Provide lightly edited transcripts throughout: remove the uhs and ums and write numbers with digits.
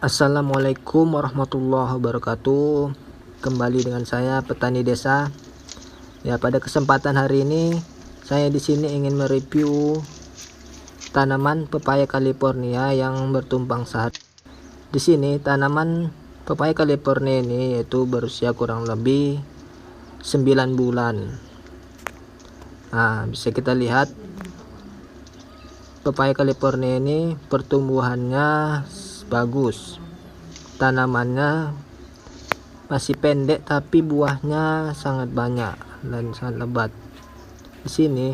Assalamualaikum warahmatullahi wabarakatuh. Kembali dengan saya petani desa. Ya, pada kesempatan hari ini saya di sini ingin mereview tanaman pepaya California yang bertumpang sari. Di sini tanaman pepaya California ini yaitu berusia kurang lebih 9 bulan. Nah, bisa kita lihat pepaya California ini pertumbuhannya bagus, tanamannya masih pendek tapi buahnya sangat banyak dan sangat lebat. Di sini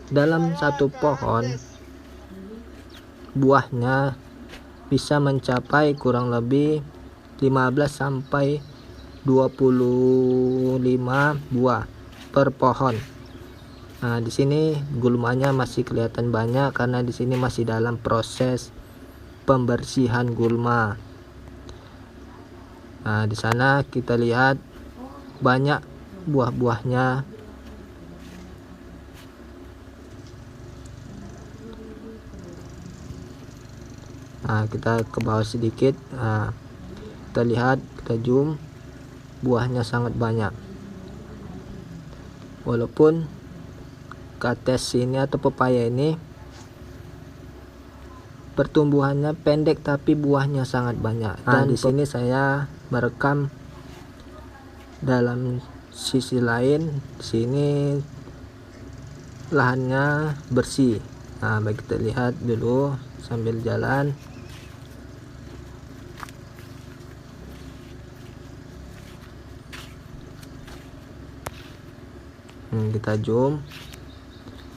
dalam satu pohon buahnya bisa mencapai kurang lebih 15 sampai 25 buah per pohon. Nah, di sini gulmanya masih kelihatan banyak karena di sini masih dalam proses pembersihan gulma. Nah, di sana kita lihat banyak buah-buahnya. Nah, kita ke bawah sedikit. Nah, kita lihat, kita zoom, buahnya sangat banyak. Walaupun kates ini atau pepaya ini pertumbuhannya pendek tapi buahnya sangat banyak. Dan di sini saya merekam dalam sisi lain. Di sini lahannya bersih. Nah, baik, kita lihat dulu sambil jalan. Kita zoom.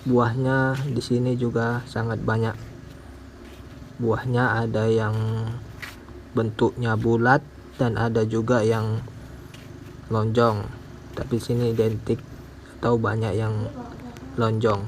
Buahnya di sini juga sangat banyak. Buahnya ada yang bentuknya bulat dan ada juga yang lonjong, tapi sini identik atau banyak yang lonjong.